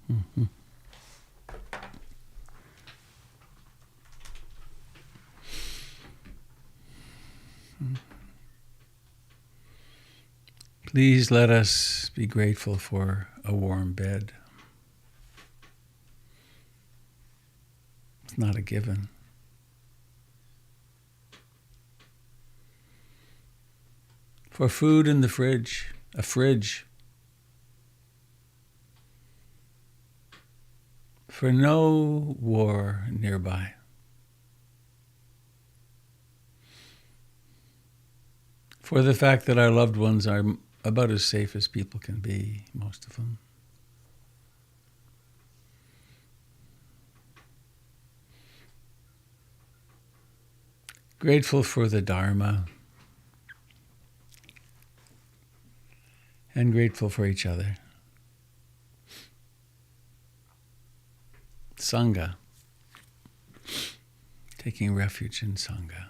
Mhm. Please let us be grateful for a warm bed. It's not a given. For food in the fridge, a fridge. For no war nearby. For the fact that our loved ones are about as safe as people can be, most of them. Grateful for the Dharma and grateful for each other. Sangha. Taking refuge in Sangha.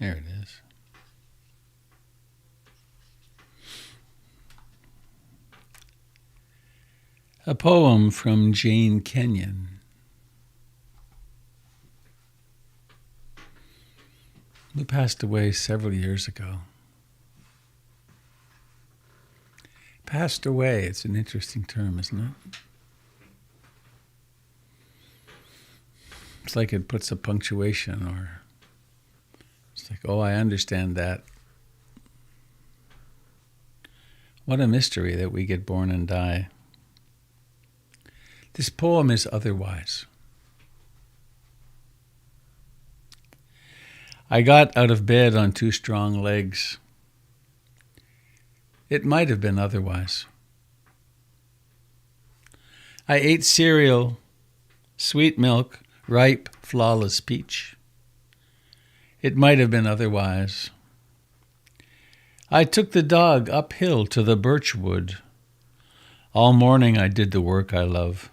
There it is. A poem from Jane Kenyon, who passed away several years ago. Passed away, it's an interesting term, isn't it? It's like it puts a punctuation, or it's like, oh, I understand that. What a mystery that we get born and die. This poem is otherwise. I got out of bed on 2 strong legs. It might have been otherwise. I ate cereal, sweet milk, ripe, flawless peach. It might have been otherwise. I took the dog uphill to the birch wood. All morning I did the work I love.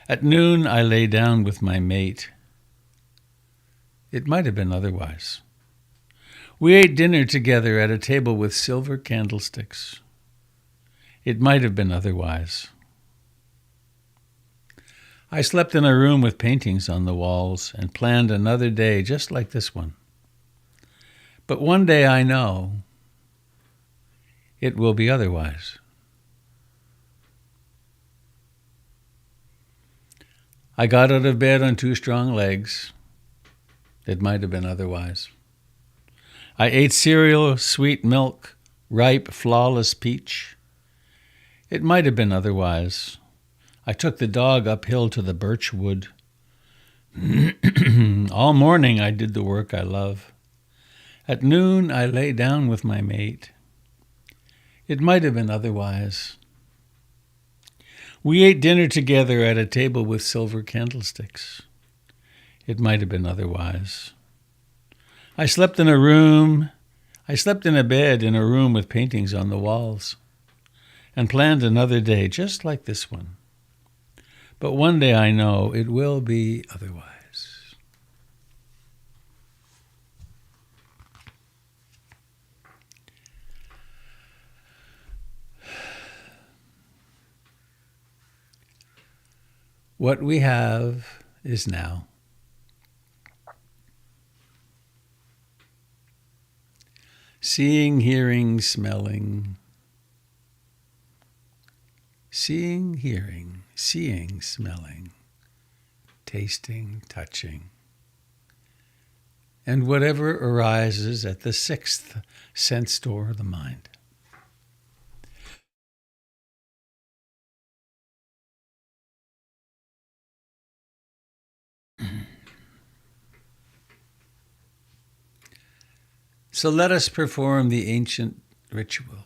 At noon I lay down with my mate. It might have been otherwise. We ate dinner together at a table with silver candlesticks. It might have been otherwise. I slept in a room with paintings on the walls and planned another day just like this one. But one day I know it will be otherwise. I got out of bed on 2 strong legs. It might have been otherwise. I ate cereal, sweet milk, ripe, flawless peach. It might have been otherwise. I took the dog uphill to the birch wood. All morning I did the work I love. At noon I lay down with my mate. It might have been otherwise. We ate dinner together at a table with silver candlesticks. It might have been otherwise. I slept in a bed in a room with paintings on the walls, and planned another day just like this one. But one day I know it will be otherwise. What we have is now. Seeing, hearing, smelling. Seeing, hearing, seeing, smelling, tasting, touching, and whatever arises at the 6th sense door of the mind. So let us perform the ancient ritual.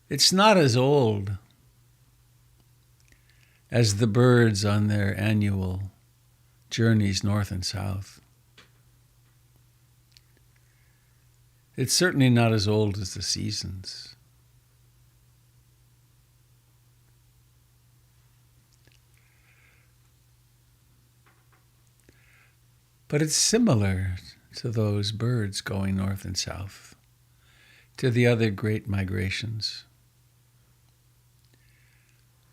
It's not as old as the birds on their annual journeys north and south. It's certainly not as old as the seasons. But it's similar to those birds going north and south, to the other great migrations.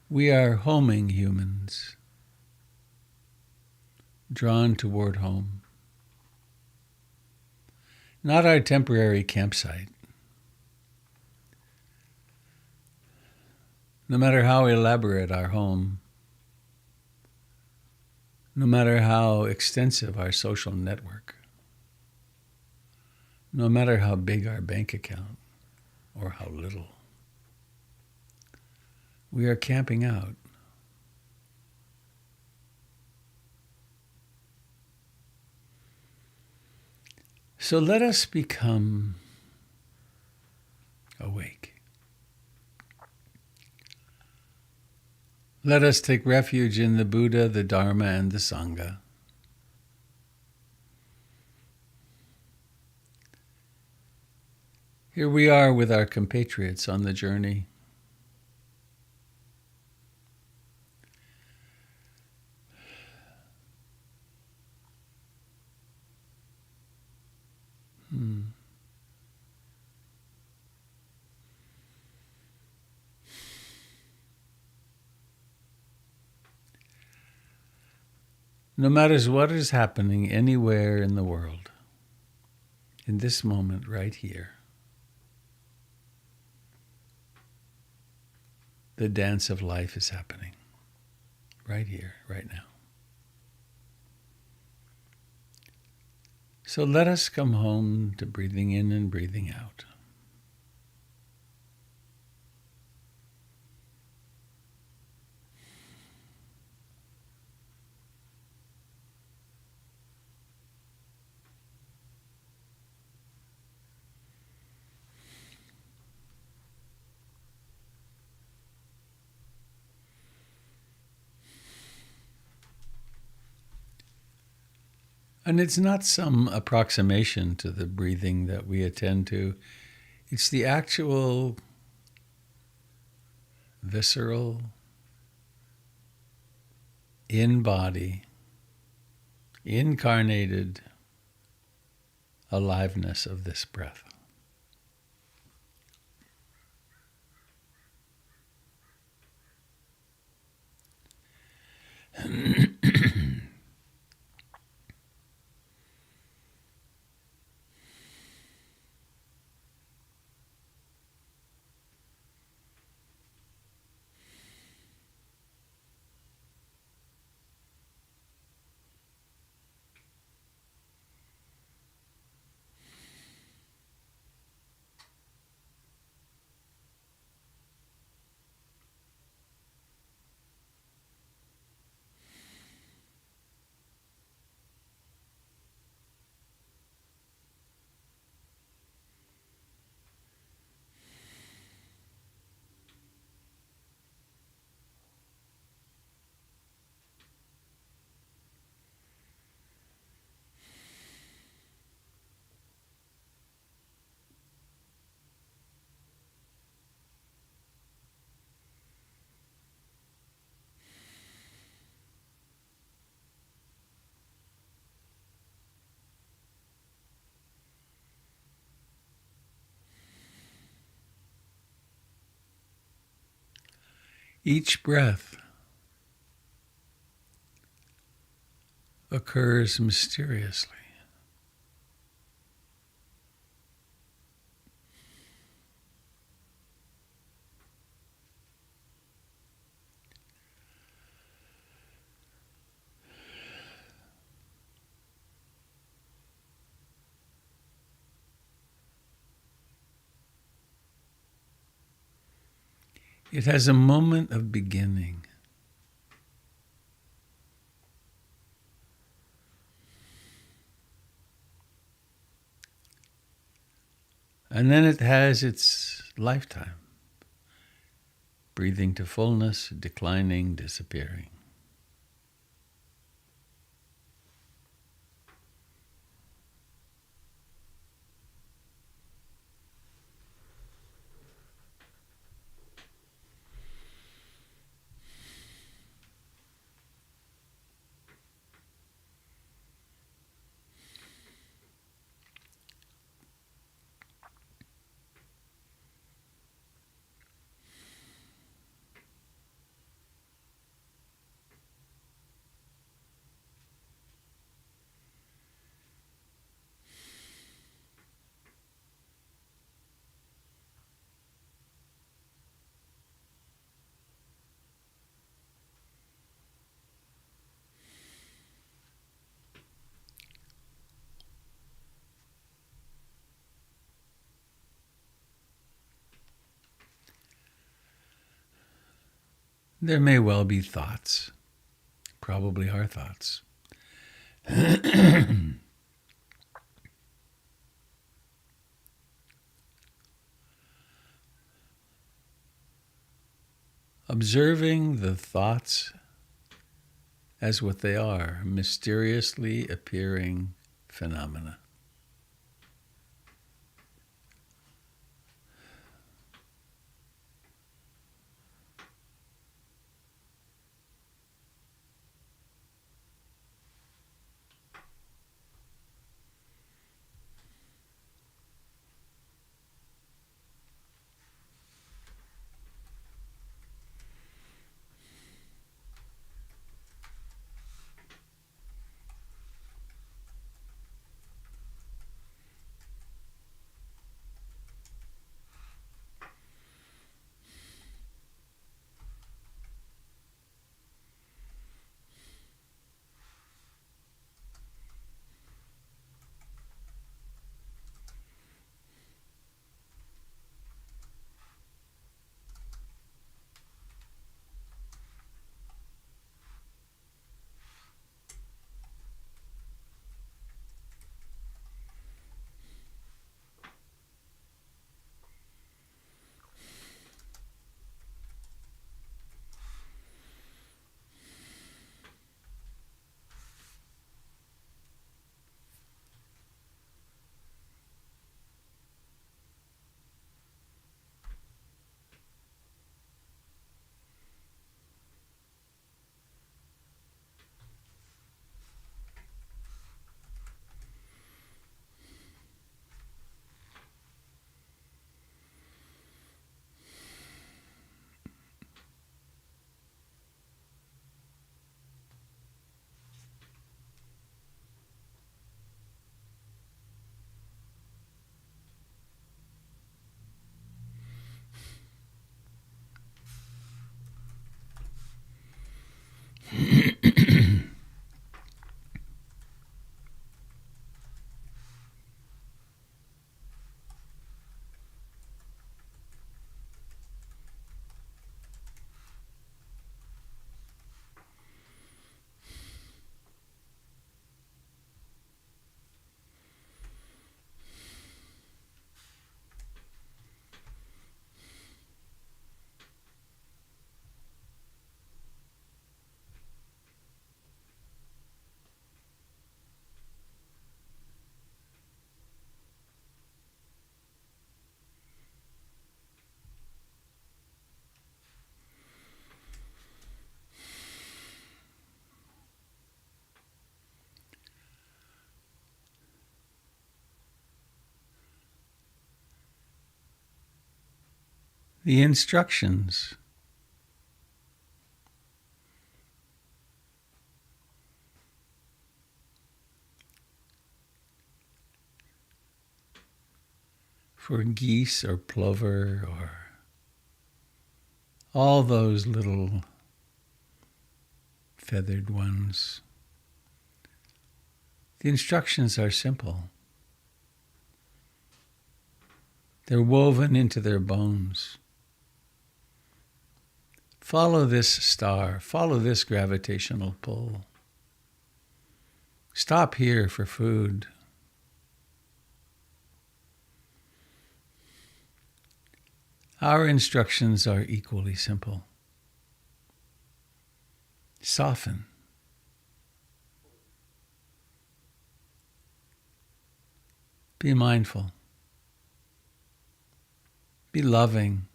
We are homing humans, drawn toward home. Not our temporary campsite. No matter how elaborate our home, no matter how extensive our social network, no matter how big our bank account or how little, we are camping out. So let us become awake. Let us take refuge in the Buddha, the Dharma, and the Sangha. Here we are with our compatriots on the journey. No matter what is happening anywhere in the world, in this moment right here, the dance of life is happening right here, right now. So let us come home to breathing in and breathing out. And it's not some approximation to the breathing that we attend to. It's the actual, visceral, in-body, incarnated aliveness of this breath. Each breath occurs mysteriously. It has a moment of beginning. And then it has its lifetime, breathing to fullness, declining, disappearing. There may well be thoughts, probably are thoughts. Observing the thoughts as what they are, mysteriously appearing phenomena. The instructions for geese or plover or all those little feathered ones. The instructions are simple. They're woven into their bones. Follow this star, follow this gravitational pull. Stop here for food. Our instructions are equally simple. Soften. Be mindful. Be loving.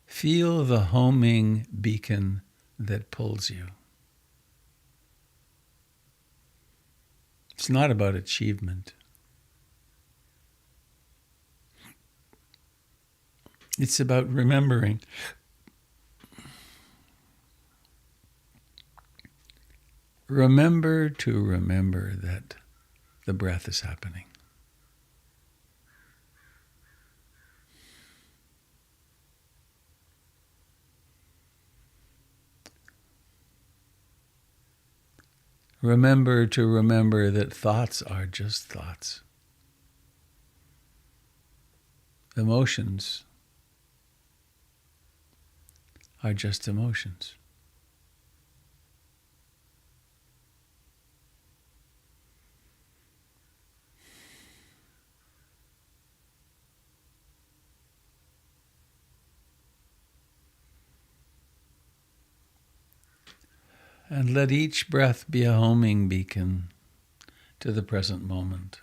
Feel the homing beacon that pulls you. It's not about achievement. It's about remembering. Remember to remember that the breath is happening. Remember to remember that thoughts are just thoughts. Emotions are just emotions. And let each breath be a homing beacon to the present moment.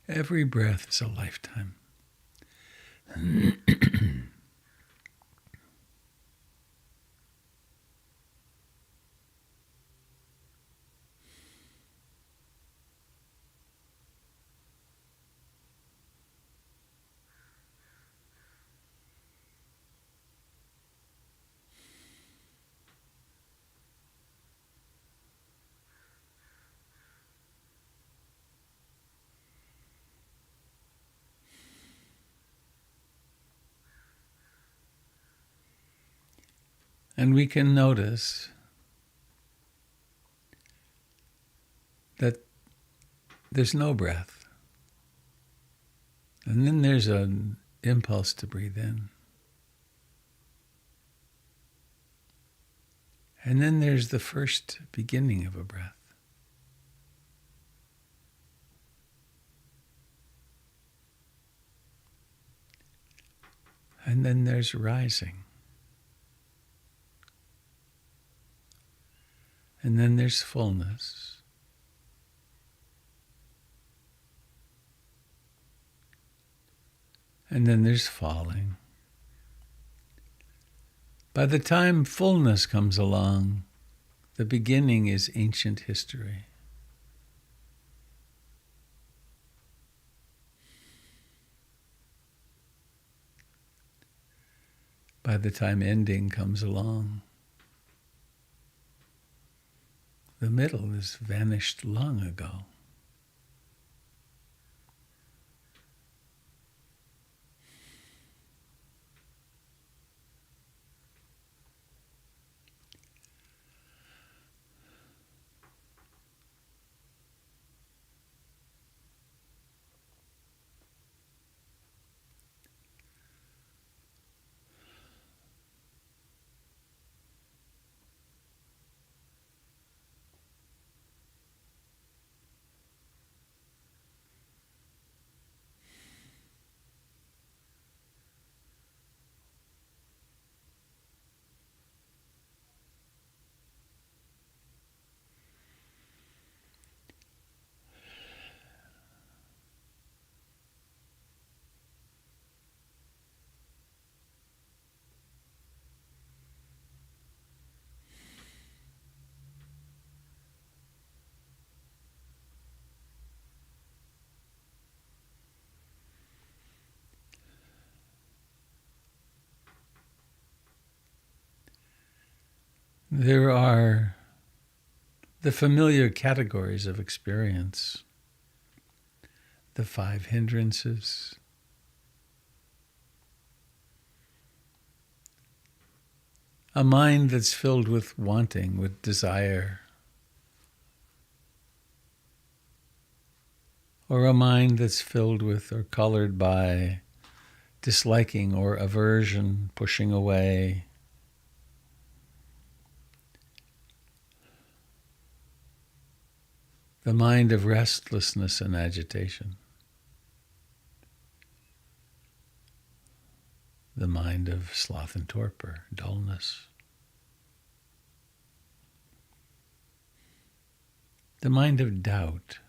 Every breath is a lifetime. And we can notice that there's no breath. And then there's an impulse to breathe in. And then there's the first beginning of a breath. And then there's rising. And then there's fullness. And then there's falling. By the time fullness comes along, the beginning is ancient history. By the time ending comes along, the middle has vanished long ago. There are the familiar categories of experience, the 5 hindrances, a mind that's filled with wanting, with desire, or a mind that's filled with or colored by disliking or aversion, pushing away. The mind of restlessness and agitation. The mind of sloth and torpor, dullness. The mind of doubt.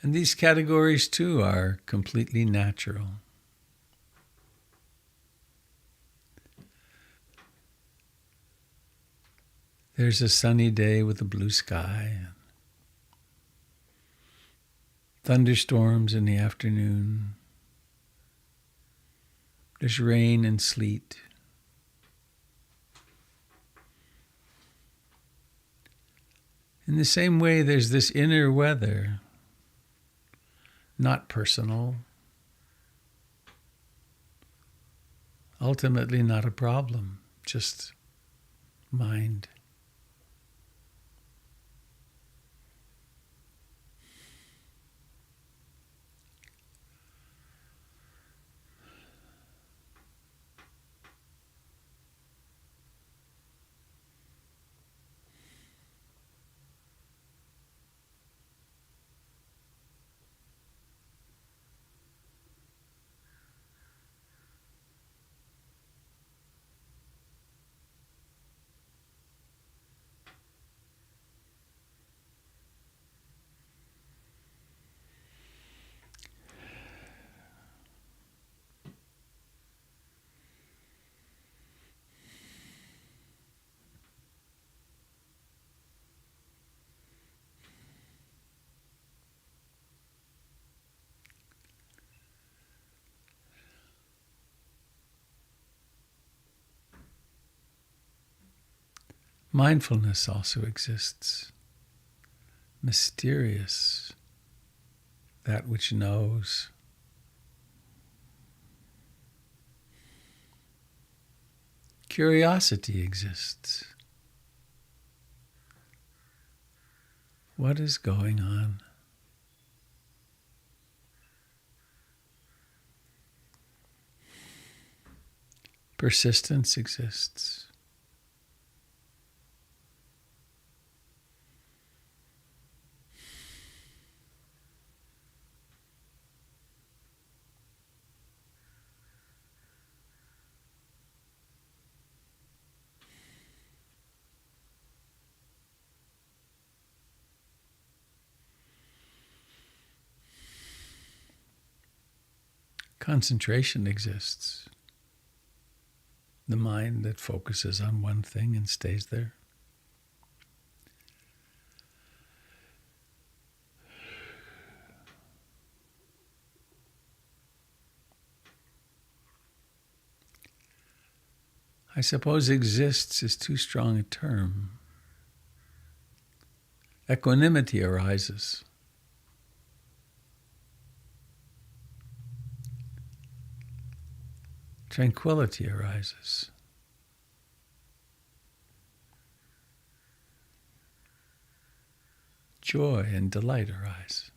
And these categories, too, are completely natural. There's a sunny day with a blue sky, thunderstorms in the afternoon. There's rain and sleet. In the same way, there's this inner weather, not personal, ultimately not a problem, just mind. Mindfulness also exists. Mysterious, that which knows. Curiosity exists. What is going on? Persistence exists. Concentration exists. The mind that focuses on one thing and stays there. I suppose exists is too strong a term. Equanimity arises. Tranquility arises. Joy and delight arise.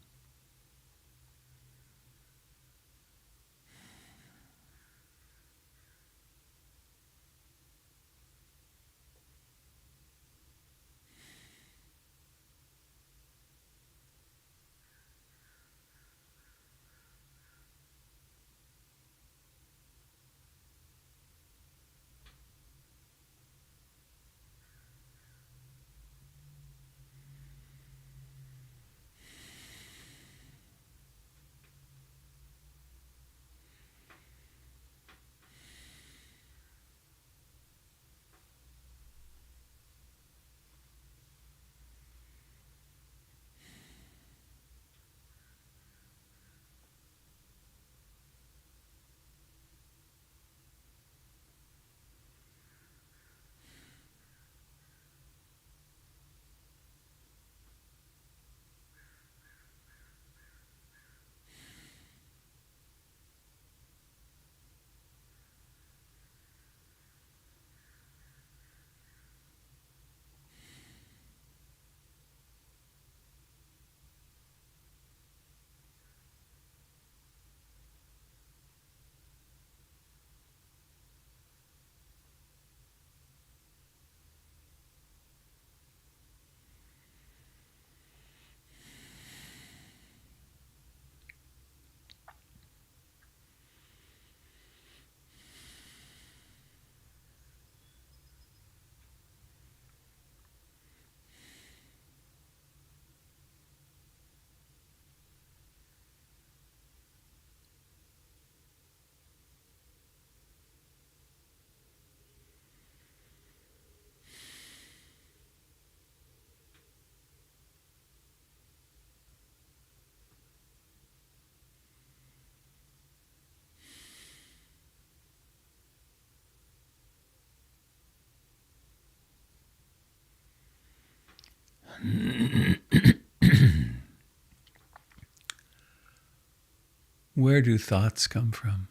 Where do thoughts come from?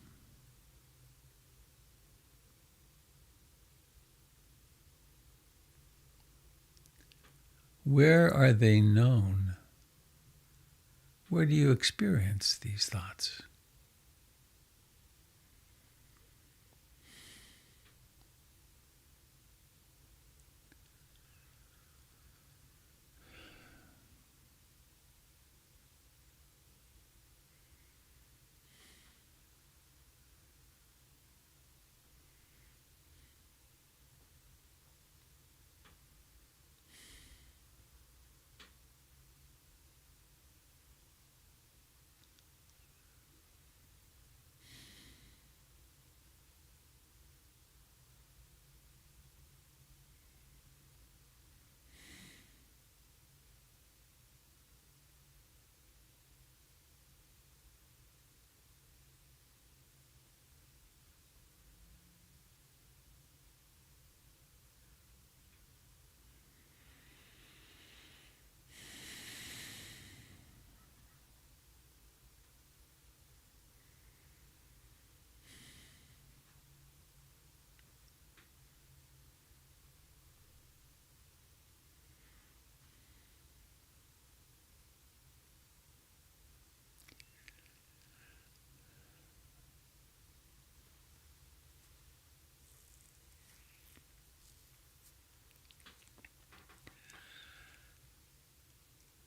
Where are they known? Where do you experience these thoughts?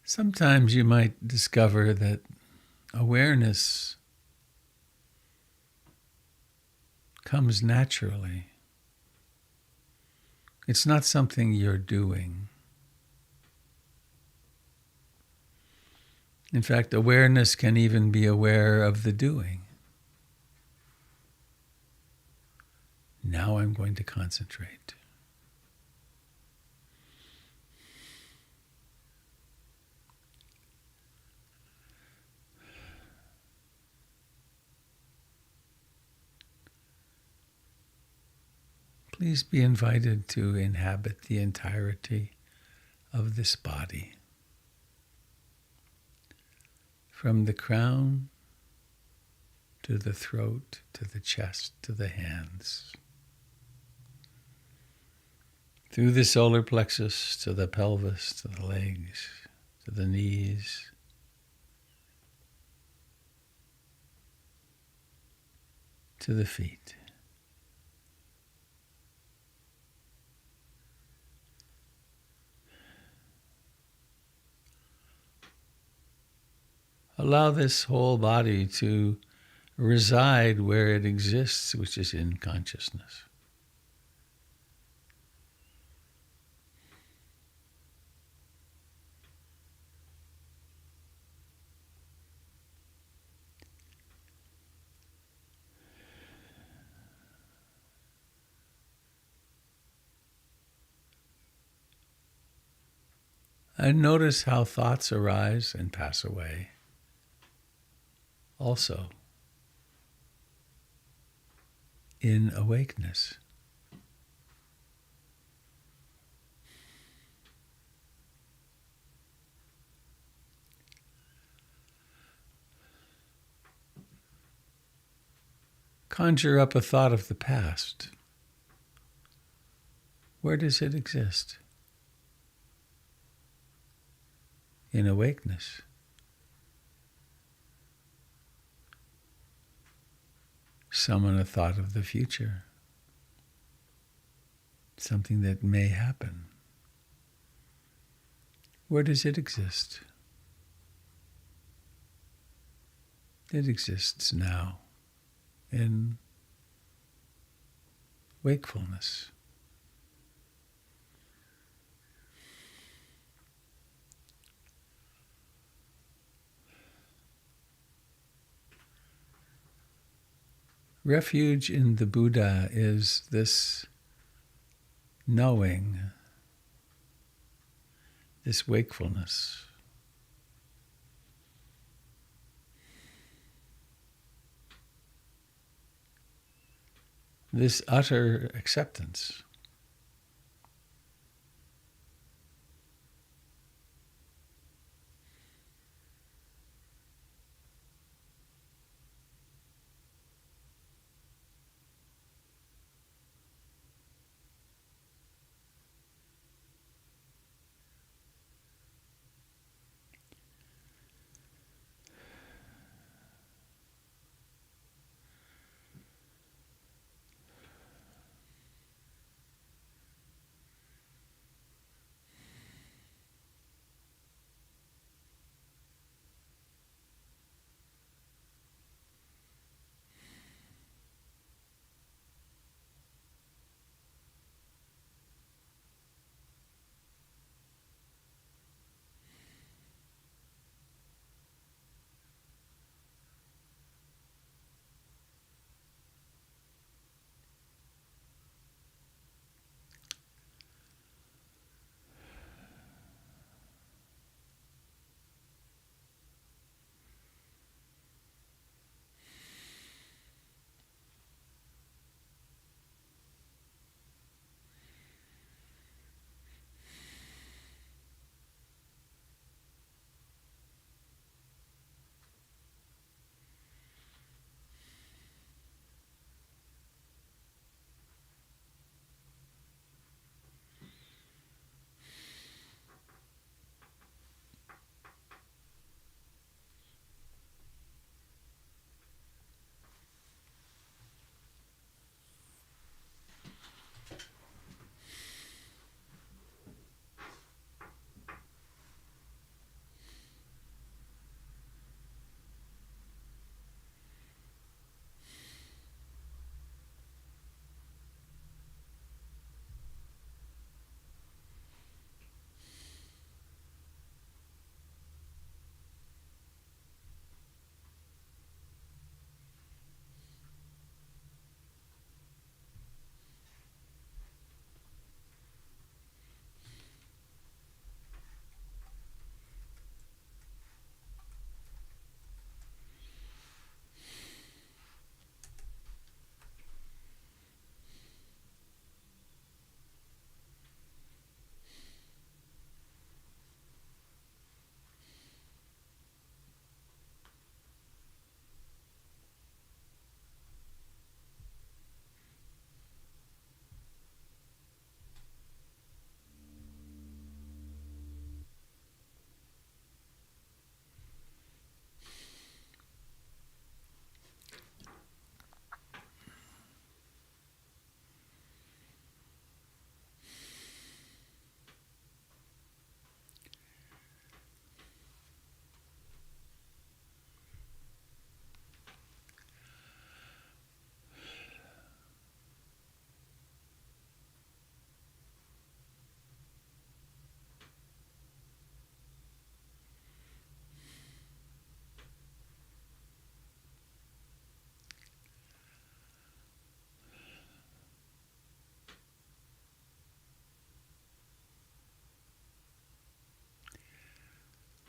Sometimes you might discover that awareness comes naturally. It's not something you're doing. In fact, awareness can even be aware of the doing. Now I'm going to concentrate. Please be invited to inhabit the entirety of this body. From the crown to the throat, to the chest, to the hands. Through the solar plexus, to the pelvis, to the legs, to the knees. To the feet. Allow this whole body to reside where it exists, which is in consciousness. And notice how thoughts arise and pass away. Also, in awakeness. Conjure up a thought of the past. Where does it exist? In awakeness. Summon a thought of the future, something that may happen. Where does it exist? It exists now in wakefulness. Refuge in the Buddha is this knowing, this wakefulness. This utter acceptance.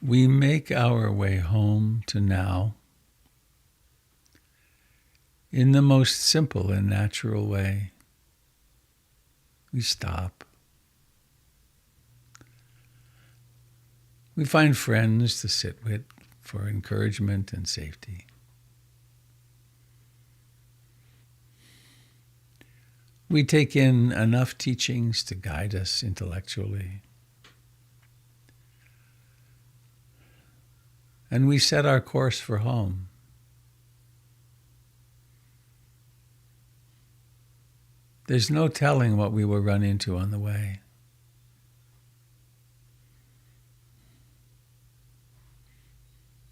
We make our way home to now in the most simple and natural way. We stop. We find friends to sit with for encouragement and safety. We take in enough teachings to guide us intellectually. And we set our course for home. There's no telling what we will run into on the way.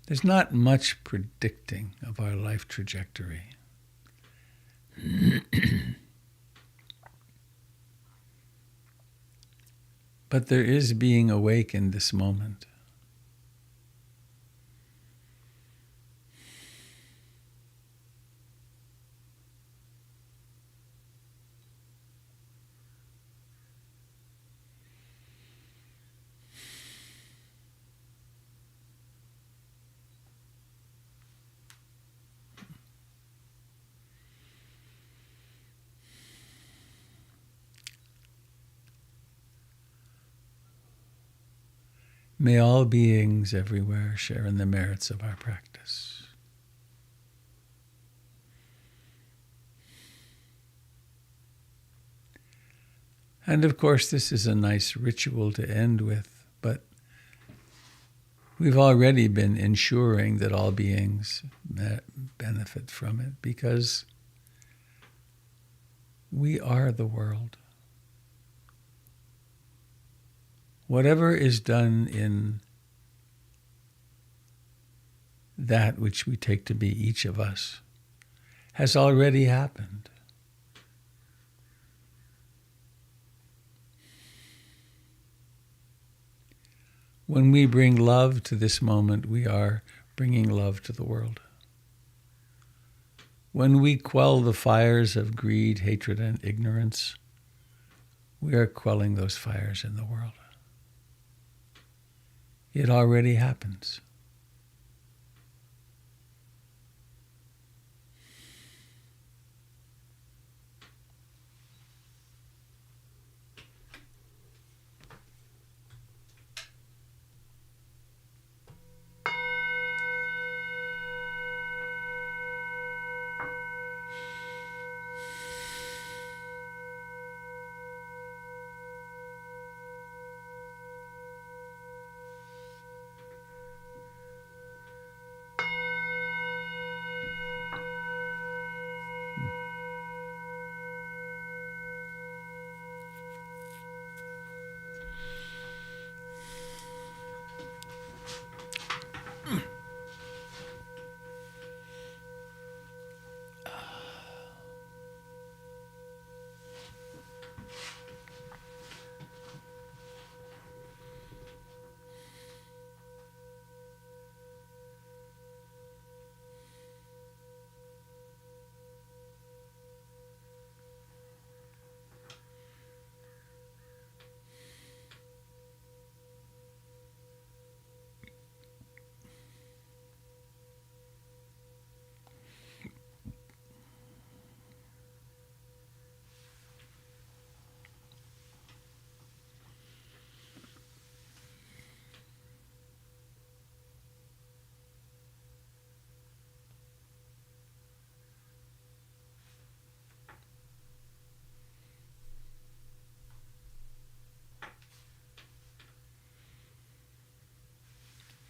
There's not much predicting of our life trajectory. But there is being awake in this moment. May all beings everywhere share in the merits of our practice. And of course, this is a nice ritual to end with, but we've already been ensuring that all beings benefit from it because we are the world. Whatever is done in that which we take to be each of us has already happened. When we bring love to this moment, we are bringing love to the world. When we quell the fires of greed, hatred, and ignorance, we are quelling those fires in the world. It already happens.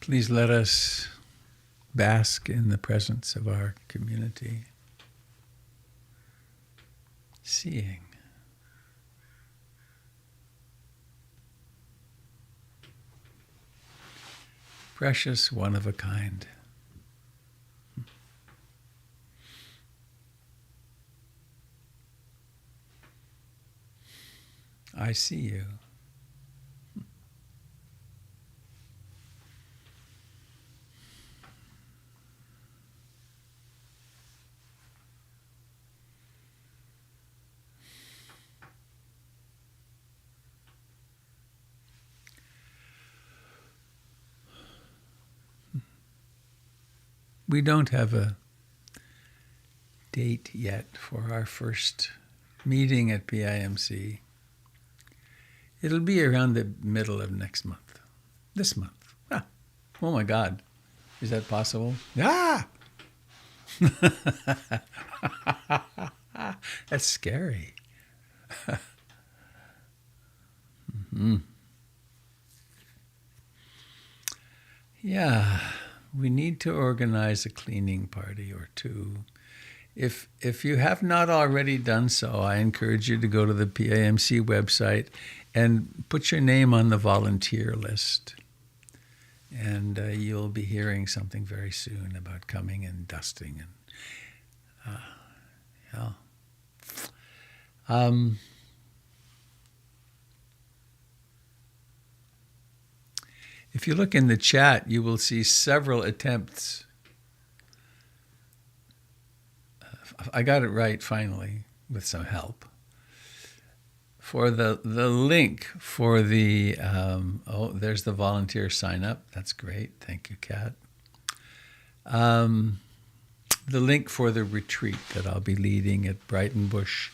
Please let us bask in the presence of our community, seeing. Precious, one of a kind. I see you. We don't have a date yet for our first meeting at PIMC. It'll be around the middle of next month. This month. Ah, oh my God. Is that possible? Ah! That's scary. Mm-hmm. Yeah, we need to organize a cleaning party or two. If you have not already done so, I encourage you to go to the PIMC website and put your name on the volunteer list. And you'll be hearing something very soon about coming and dusting. And if you look in the chat, you will see several attempts. I got it right finally with some help. For the link for the, there's the volunteer sign up. That's great. Thank you, Kat. The link for the retreat that I'll be leading at Brighton Bush,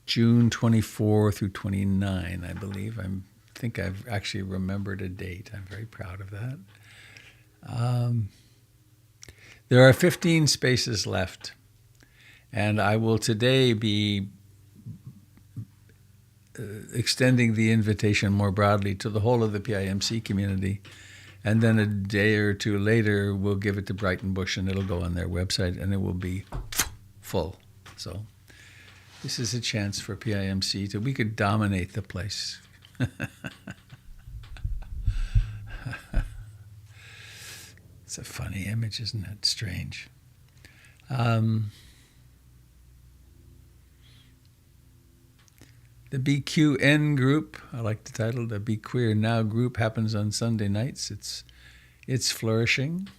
June 24 through 29, I believe. I think I've actually remembered a date. I'm very proud of that. There are 15 spaces left, and I will today be extending the invitation more broadly to the whole of the PIMC community. And then a day or two later, we'll give it to Brighton Bush, and it'll go on their website, and it will be full. So this is a chance for PIMC we could dominate the place. It's a funny image, isn't it? Strange. The BQN group, I like the title, the Be Queer Now group, happens on Sunday nights. It's flourishing.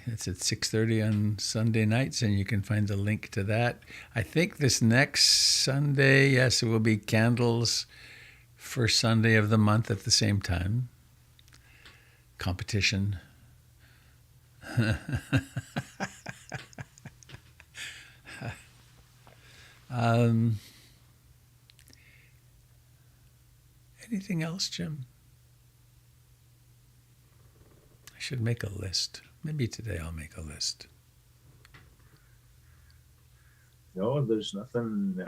It's at 6:30 on Sunday nights, and you can find the link to that. I think this next Sunday, yes, it will be Candles first Sunday of the month at the same time. Competition. Anything else, Jim? I should make a list. Maybe today I'll make a list. No, there's nothing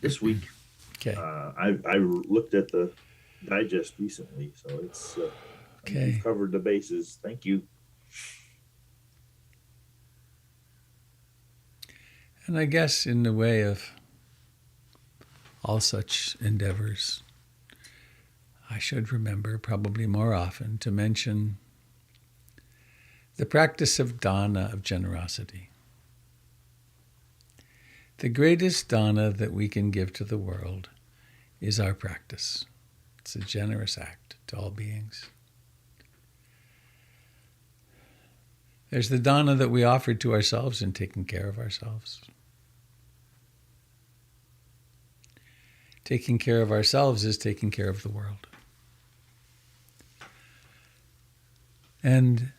this week. Okay. I looked at the digest recently, so it's okay. You've covered the bases. Thank you. And I guess in the way of all such endeavors, I should remember probably more often to mention the practice of dana, of generosity. The greatest dana that we can give to the world is our practice. It's a generous act to all beings. There's the dana that we offer to ourselves in taking care of ourselves. Taking care of ourselves is taking care of the world. And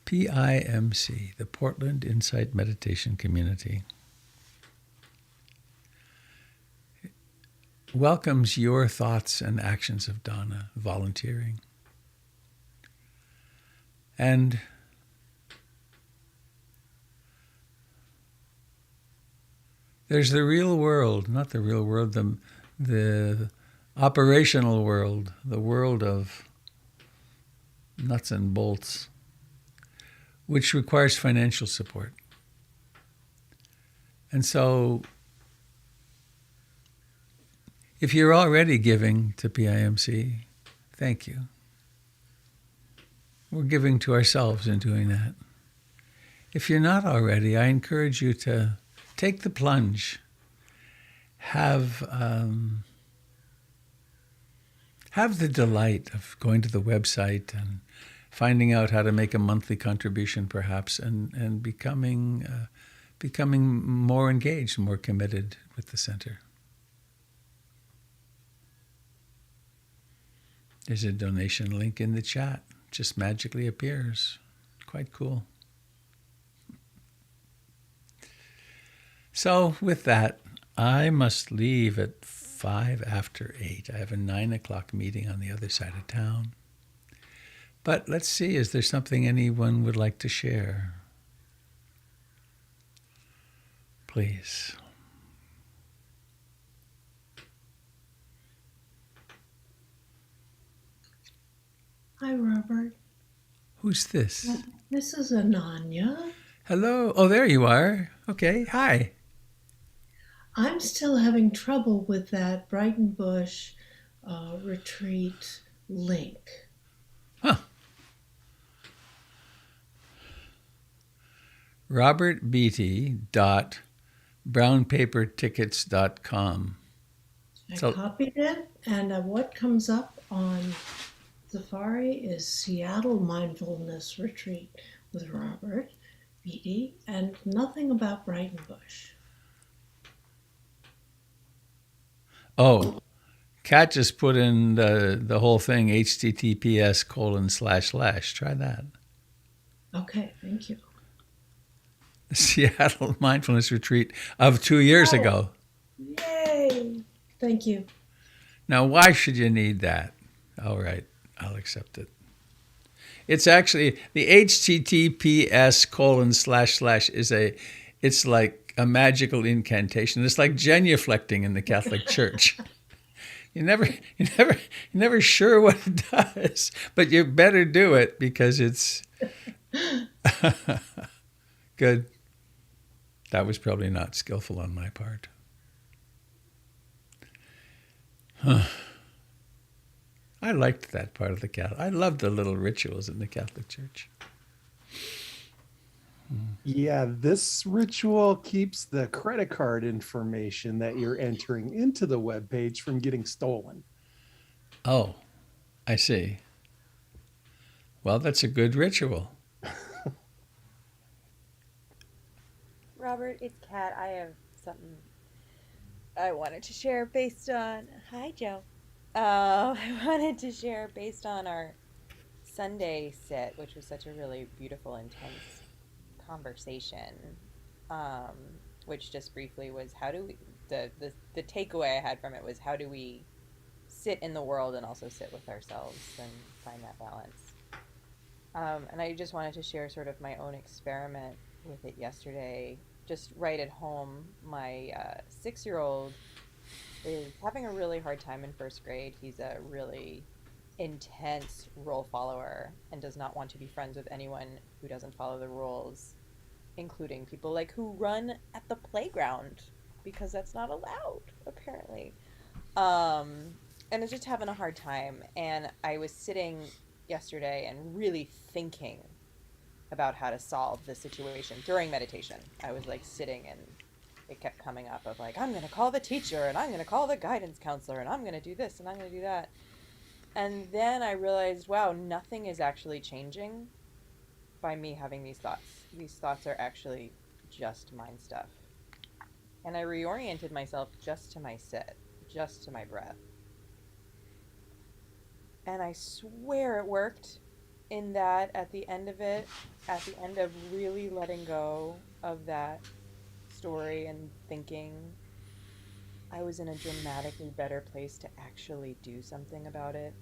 PIMC, the Portland Insight Meditation Community, welcomes your thoughts and actions of dana, volunteering. And there's the real world, not the real world, the operational world, the world of nuts and bolts, which requires financial support. And so if you're already giving to PIMC, thank you. We're giving to ourselves in doing that. If you're not already, I encourage you to take the plunge. Have the delight of going to the website and finding out how to make a monthly contribution, perhaps, and becoming more engaged, more committed with the center. There's a donation link in the chat. Just magically appears. Quite cool. So with that, I must leave at 5 after 8. I have a 9 o'clock meeting on the other side of town. But let's see, is there something anyone would like to share? Please. Hi, Robert. Who's this? This is Ananya. Hello. Oh, there you are. Okay. Hi. I'm still having trouble with that Brighton Bush retreat link. Huh. Robert Beatty brownpapertickets.com. I So- copied it, and what comes up on Safari is Seattle Mindfulness Retreat with Robert Beatty, and nothing about Brighton Bush. Oh, Kat just put in the whole thing, https:// Try that. Okay, thank you. The Seattle Mindfulness Retreat of 2 years ago. Yay! Thank you. Now, why should you need that? All right, I'll accept it. It's actually the https:// it's like a magical incantation. It's like genuflecting in the Catholic Church. You're never sure what it does, but you better do it because it's good. That was probably not skillful on my part. I liked that part of the Catholic. I loved the little rituals in the Catholic Church. Yeah, this ritual keeps the credit card information that you're entering into the webpage from getting stolen. Oh, I see. Well, that's a good ritual. Robert, it's Kat. I have something I wanted to share based on. Hi, Joe. I wanted to share based on our Sunday sit, which was such a really beautiful, intense conversation. Um, which just briefly was how do we the takeaway I had from it was how do we sit in the world and also sit with ourselves and find that balance. And I just wanted to share sort of my own experiment with it yesterday. Just right at home, my 6-year-old is having a really hard time in first grade. He's a really intense rule follower and does not want to be friends with anyone who doesn't follow the rules, including people like who run at the playground because that's not allowed, apparently. And is just having a hard time. And I was sitting yesterday and really thinking about how to solve the situation during meditation. I was like sitting and it kept coming up of like, I'm going to call the teacher and I'm going to call the guidance counselor and I'm going to do this and I'm going to do that. And then I realized, wow, nothing is actually changing by me having these thoughts. These thoughts are actually just mind stuff. And I reoriented myself just to my sit, just to my breath. And I swear it worked in that at the end of it, at the end of really letting go of that story and thinking, I was in a dramatically better place to actually do something about it,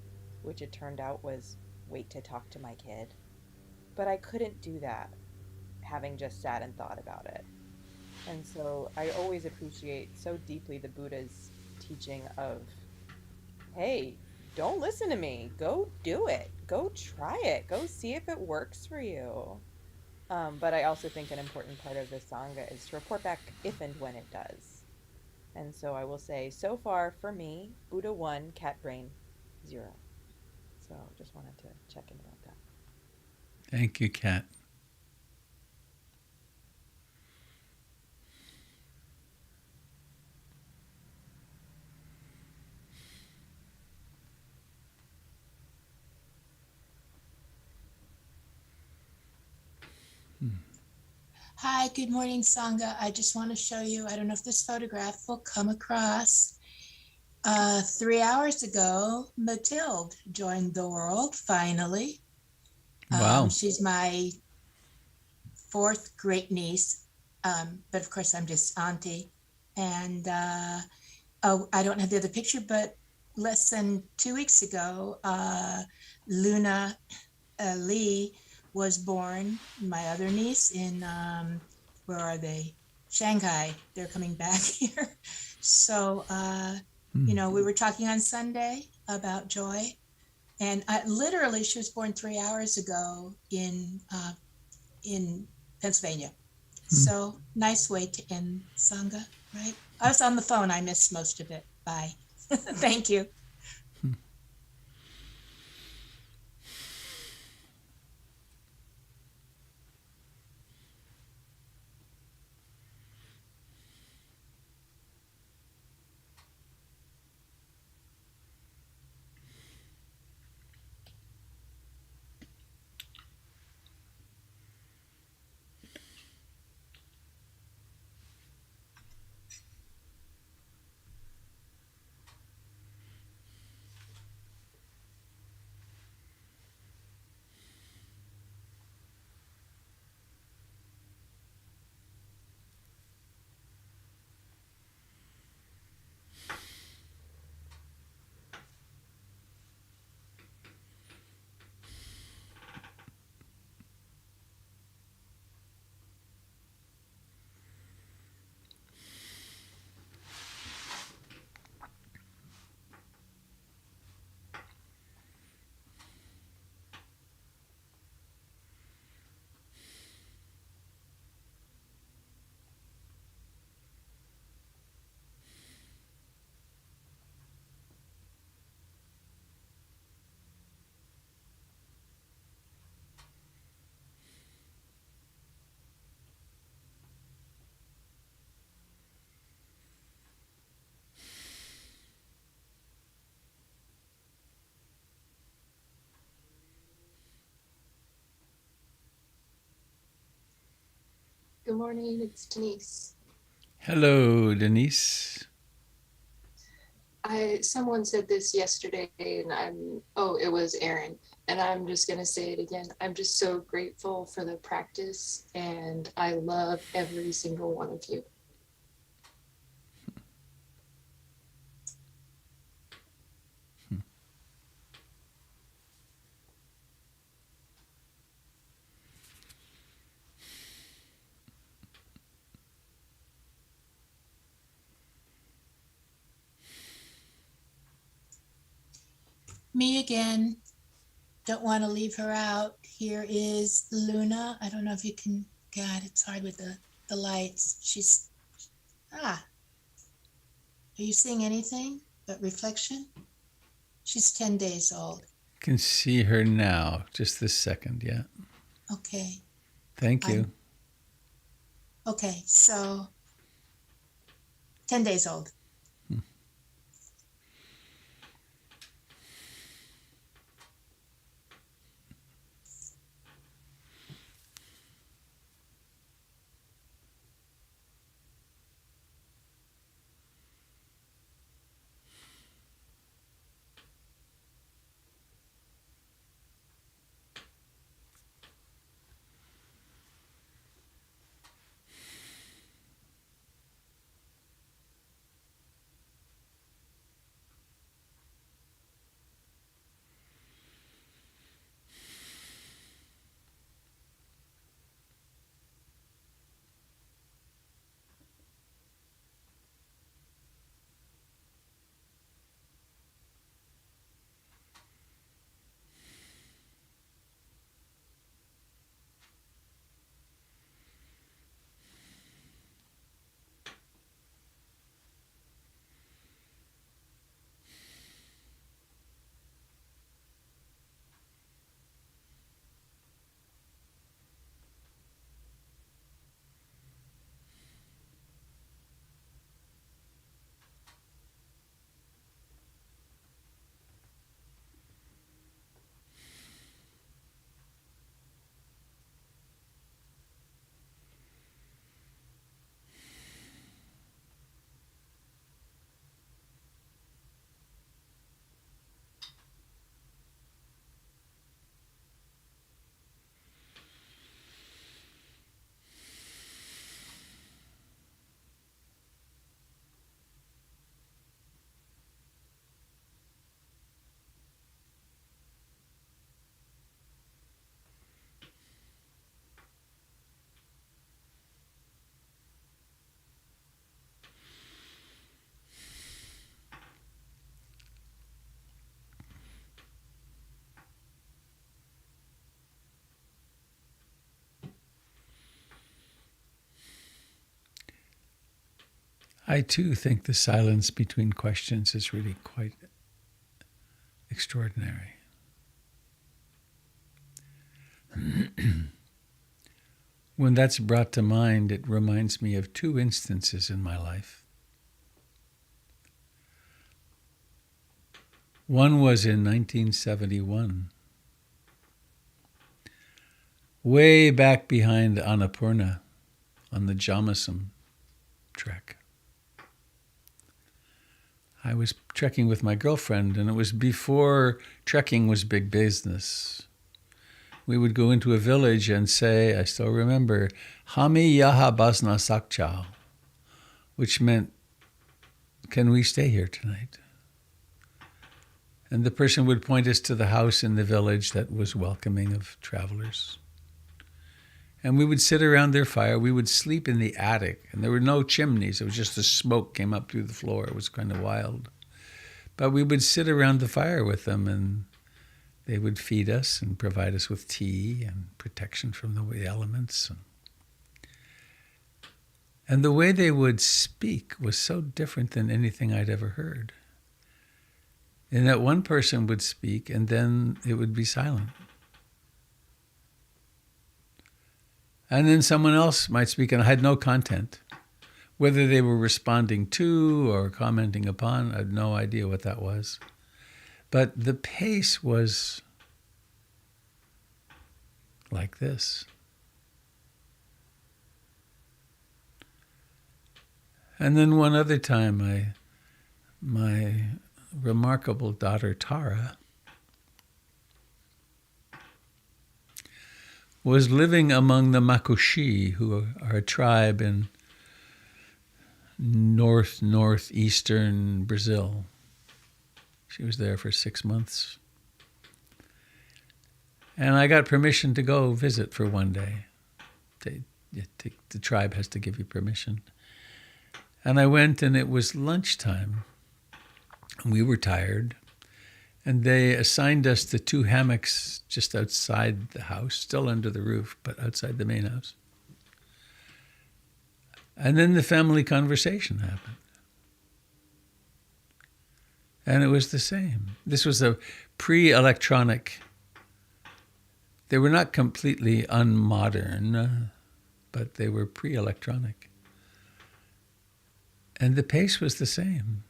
which it turned out was wait to talk to my kid. But I couldn't do that having just sat and thought about it. And so I always appreciate so deeply the Buddha's teaching of, hey, don't listen to me. Go do it. Go try it. Go see if it works for you. But I also think an important part of the Sangha is to report back if and when it does. And so I will say, so far for me, Buddha 1, cat brain 0. So just wanted to check in about that. Thank you, Kat. Hi, good morning, Sangha. I just want to show you, I don't know if this photograph will come across. 3 hours ago, Mathilde joined the world finally. Wow. She's my fourth great niece, but of course I'm just auntie. And oh, I don't have the other picture, but less than 2 weeks ago, Luna Lee was born. My other niece in where are they? Shanghai. They're coming back here. So we were talking on Sunday about Joy, and literally she was born 3 hours ago in Pennsylvania. So nice way to end Sangha, right? I was on the phone. I missed most of it. Bye. Thank you. Good morning, it's Denise. Hello, Denise. Someone said this yesterday, and it was Aaron, and I'm just gonna say it again. I'm just so grateful for the practice, and I love every single one of you. Me again. Don't want to leave her out. Here is Luna. I don't know if you can, God, it's hard with the lights. Are you seeing anything but reflection? She's 10 days old. Can see her now, just this second, yeah. Okay. Thank you. Okay, so 10 days old. I too think the silence between questions is really quite extraordinary. When that's brought to mind, it reminds me of two instances in my life. One was in 1971, way back behind Annapurna on the Jamasam trek. I was trekking with my girlfriend, and it was before trekking was big business. We would go into a village and say, I still remember, Hami Yaha Basna Sakchao, which meant, can we stay here tonight? And the person would point us to the house in the village that was welcoming of travelers. And we would sit around their fire. We would sleep in the attic, and there were no chimneys. It was just the smoke came up through the floor. It was kind of wild. But we would sit around the fire with them, and they would feed us and provide us with tea and protection from the elements. And the way they would speak was so different than anything I'd ever heard. And that one person would speak, and then it would be silent. And then someone else might speak, and I had no content. Whether they were responding to or commenting upon, I had no idea what that was. But the pace was like this. And then one other time, my remarkable daughter, Tara, was living among the Makushi, who are a tribe in northeastern Brazil. She was there for 6 months. And I got permission to go visit for one day. The tribe has to give you permission. And I went, and it was lunchtime. We were tired. And they assigned us the 2 hammocks just outside the house, still under the roof, but outside the main house. And then the family conversation happened. And it was the same. This was a pre-electronic. They were not completely unmodern, but they were pre-electronic. And the pace was the same.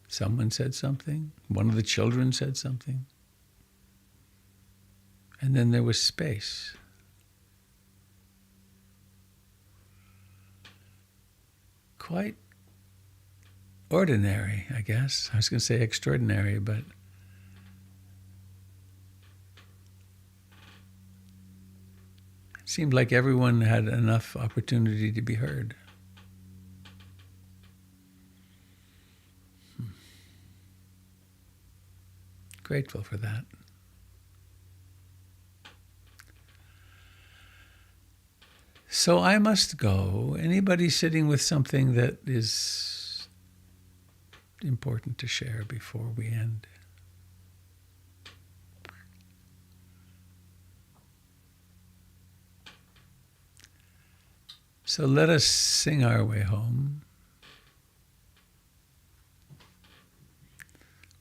Someone said something. One of the children said something. And then there was space. Quite ordinary, I guess. I was going to say extraordinary, but it seemed like everyone had enough opportunity to be heard. Grateful for that. So I must go. Anybody sitting with something that is important to share before we end? So let us sing our way home.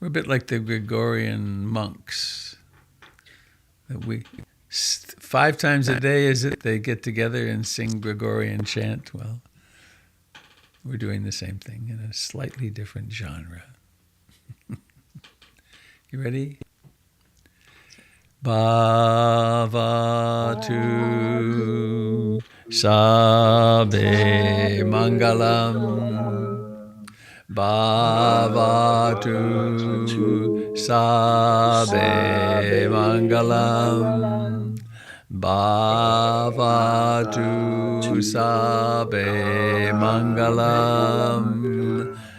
We're a bit like the Gregorian monks. That 5 times a day, is it? They get together and sing Gregorian chant. Well, we're doing the same thing in a slightly different genre. You ready? Bhavatu Sabe Mangalam Bhavatu Sabe Mangalam Bhavatu Sabe Mangalam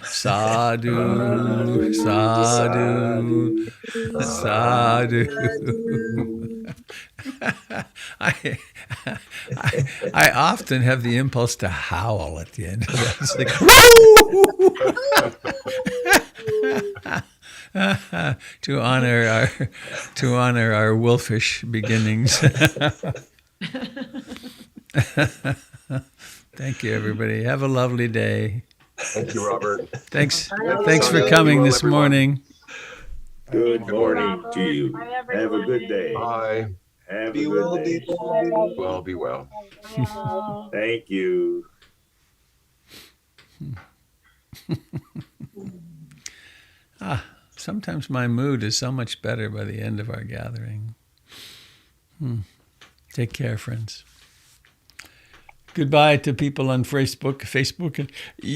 Sadhu Sadhu Sadhu. I often have the impulse to howl at the end of that. It's like, to honor our wolfish beginnings. Thank you, everybody. Have a lovely day. Thank you, Robert. Thanks. Thank Thanks Sonia. for Be coming well, this everyone. morning. Good Good morning morning. to you. Bye, Have a good everyone. day. Bye. Have a Be good well, be day. well, be well, be well. Bye, all. Thank you. Sometimes my mood is so much better by the end of our gathering. Take care, friends. Goodbye to people on Facebook and